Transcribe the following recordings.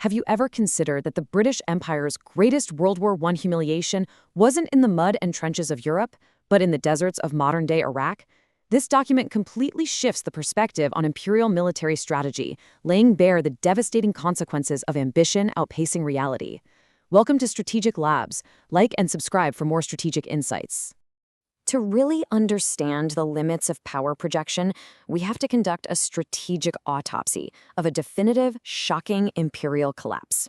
Have you ever considered that the British Empire's greatest World War I humiliation wasn't in the mud and trenches of Europe, but in the deserts of modern-day Iraq? This document completely shifts the perspective on imperial military strategy, laying bare the devastating consequences of ambition outpacing reality. Welcome to Strategic Labs. Like and subscribe for more strategic insights. To really understand the limits of power projection, we have to conduct a strategic autopsy of a definitive, shocking imperial collapse.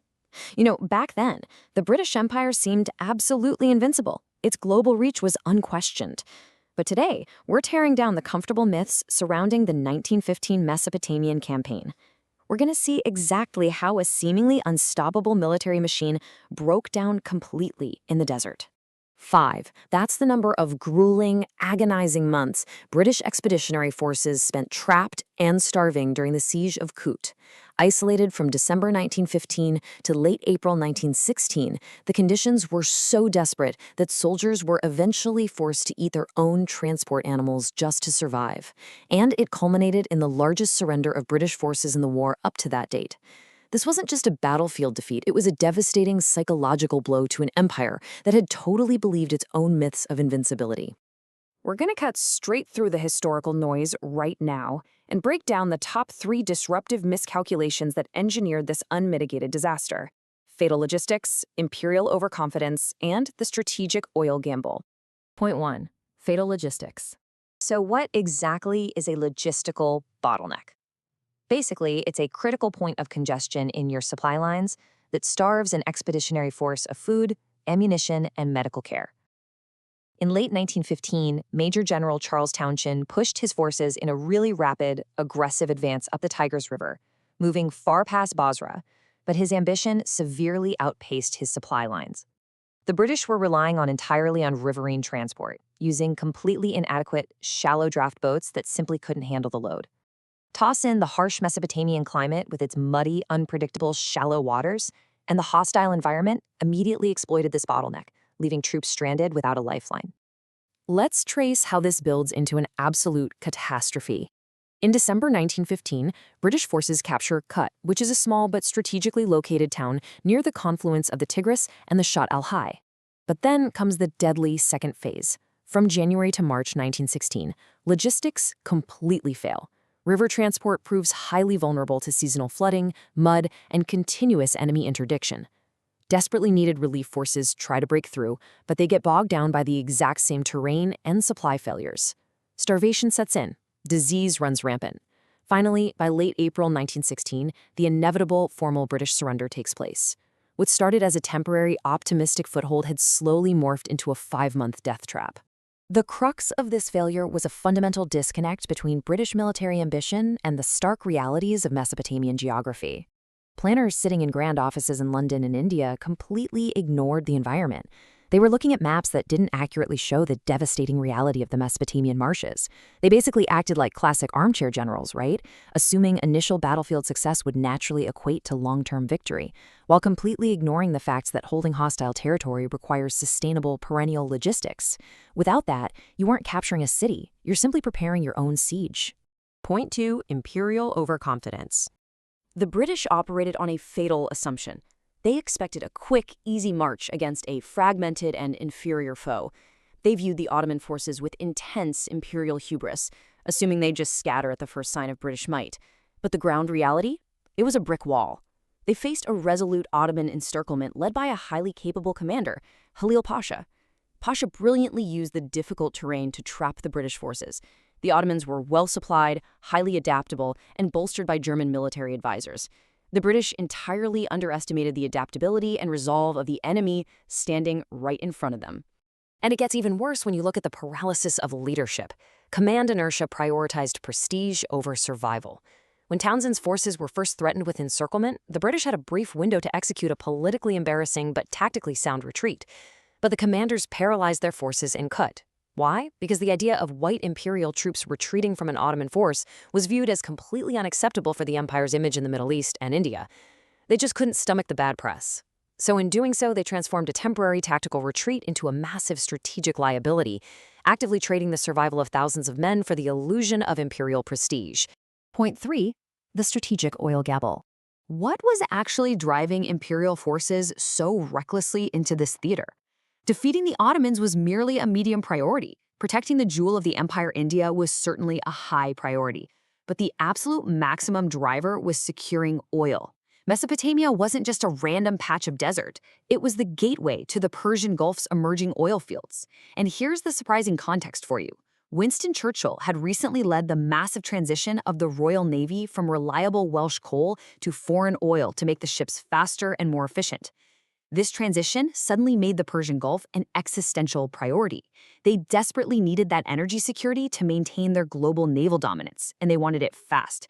Back then, the British Empire seemed absolutely invincible. Its global reach was unquestioned. But today, we're tearing down the comfortable myths surrounding the 1915 Mesopotamian campaign. We're going to see exactly how a seemingly unstoppable military machine broke down completely in the desert. 5. That's the number of grueling, agonizing months British expeditionary forces spent trapped and starving during the Siege of Kut. Isolated from December 1915 to late April 1916, the conditions were so desperate that soldiers were eventually forced to eat their own transport animals just to survive. And it culminated in the largest surrender of British forces in the war up to that date. This wasn't just a battlefield defeat, it was a devastating psychological blow to an empire that had totally believed its own myths of invincibility. We're going to cut straight through the historical noise right now and break down the top 3 disruptive miscalculations that engineered this unmitigated disaster: fatal logistics, imperial overconfidence, and the strategic oil gamble. Point 1. Fatal logistics. So what exactly is a logistical bottleneck? Basically, it's a critical point of congestion in your supply lines that starves an expeditionary force of food, ammunition, and medical care. In late 1915, Major General Charles Townshend pushed his forces in a really rapid, aggressive advance up the Tigris River, moving far past Basra, but his ambition severely outpaced his supply lines. The British were relying entirely on riverine transport, using completely inadequate, shallow draft boats that simply couldn't handle the load. Toss in the harsh Mesopotamian climate with its muddy, unpredictable, shallow waters, and the hostile environment immediately exploited this bottleneck, leaving troops stranded without a lifeline. Let's trace how this builds into an absolute catastrophe. In December 1915, British forces capture Kut, which is a small but strategically located town near the confluence of the Tigris and the Shatt al-Hai. But then comes the deadly second phase. From January to March 1916, logistics completely fail. River transport proves highly vulnerable to seasonal flooding, mud, and continuous enemy interdiction. Desperately needed relief forces try to break through, but they get bogged down by the exact same terrain and supply failures. Starvation sets in. Disease runs rampant. Finally, by late April 1916, the inevitable formal British surrender takes place. What started as a temporary, optimistic foothold had slowly morphed into a 5-month death trap. The crux of this failure was a fundamental disconnect between British military ambition and the stark realities of Mesopotamian geography. Planners sitting in grand offices in London and India completely ignored the environment. They were looking at maps that didn't accurately show the devastating reality of the Mesopotamian marshes. They basically acted like classic armchair generals, right? Assuming initial battlefield success would naturally equate to long-term victory, while completely ignoring the fact that holding hostile territory requires sustainable perennial logistics. Without that, you aren't capturing a city, you're simply preparing your own siege. Point 2. Imperial overconfidence. The British operated on a fatal assumption. They expected a quick, easy march against a fragmented and inferior foe. They viewed the Ottoman forces with intense imperial hubris, assuming they'd just scatter at the first sign of British might. But the ground reality? It was a brick wall. They faced a resolute Ottoman encirclement led by a highly capable commander, Halil Pasha. Pasha brilliantly used the difficult terrain to trap the British forces. The Ottomans were well-supplied, highly adaptable, and bolstered by German military advisors. The British entirely underestimated the adaptability and resolve of the enemy standing right in front of them. And it gets even worse when you look at the paralysis of leadership. Command inertia prioritized prestige over survival. When Townshend's forces were first threatened with encirclement, the British had a brief window to execute a politically embarrassing but tactically sound retreat. But the commanders paralyzed their forces in Kut. Why? Because the idea of white imperial troops retreating from an Ottoman force was viewed as completely unacceptable for the empire's image in the Middle East and India. They just couldn't stomach the bad press. So in doing so, they transformed a temporary tactical retreat into a massive strategic liability, actively trading the survival of thousands of men for the illusion of imperial prestige. Point 3. The strategic oil gamble. What was actually driving imperial forces so recklessly into this theater? Defeating the Ottomans was merely a medium priority. Protecting the jewel of the empire, India, was certainly a high priority. But the absolute maximum driver was securing oil. Mesopotamia wasn't just a random patch of desert. It was the gateway to the Persian Gulf's emerging oil fields. And here's the surprising context for you. Winston Churchill had recently led the massive transition of the Royal Navy from reliable Welsh coal to foreign oil to make the ships faster and more efficient. This transition suddenly made the Persian Gulf an existential priority. They desperately needed that energy security to maintain their global naval dominance, and they wanted it fast.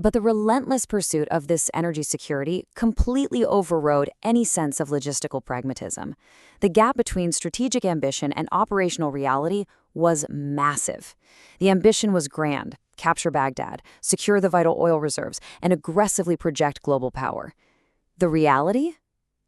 But the relentless pursuit of this energy security completely overrode any sense of logistical pragmatism. The gap between strategic ambition and operational reality was massive. The ambition was grand: capture Baghdad, secure the vital oil reserves, and aggressively project global power. The reality?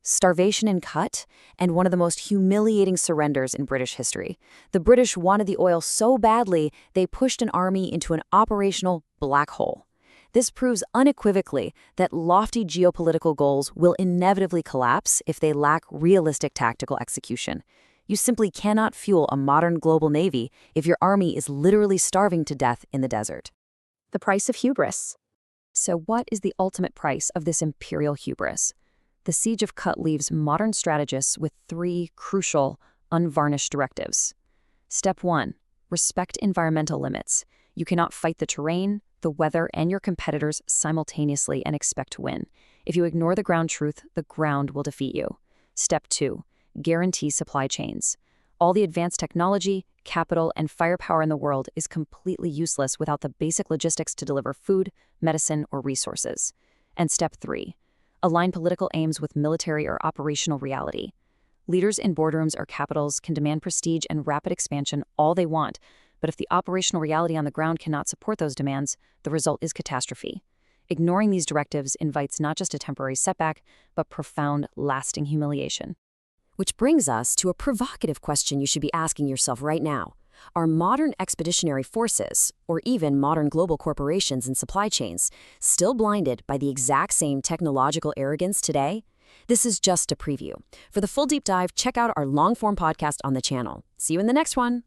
Starvation in Kut, and one of the most humiliating surrenders in British history. The British wanted the oil so badly, they pushed an army into an operational black hole. This proves unequivocally that lofty geopolitical goals will inevitably collapse if they lack realistic tactical execution. You simply cannot fuel a modern global navy if your army is literally starving to death in the desert. The price of hubris. So what is the ultimate price of this imperial hubris? The Siege of Kut leaves modern strategists with 3 crucial, unvarnished directives. Step 1. Respect environmental limits. You cannot fight the terrain, the weather, and your competitors simultaneously and expect to win. If you ignore the ground truth, the ground will defeat you. Step 2. Guarantee supply chains. All the advanced technology, capital, and firepower in the world is completely useless without the basic logistics to deliver food, medicine, or resources. And Step 3. Align political aims with military or operational reality. Leaders in boardrooms or capitals can demand prestige and rapid expansion all they want, but if the operational reality on the ground cannot support those demands, the result is catastrophe. Ignoring these directives invites not just a temporary setback, but profound, lasting humiliation. Which brings us to a provocative question you should be asking yourself right now. Are modern expeditionary forces, or even modern global corporations and supply chains, still blinded by the exact same technological arrogance today? This is just a preview. For the full deep dive, check out our long-form podcast on the channel. See you in the next one.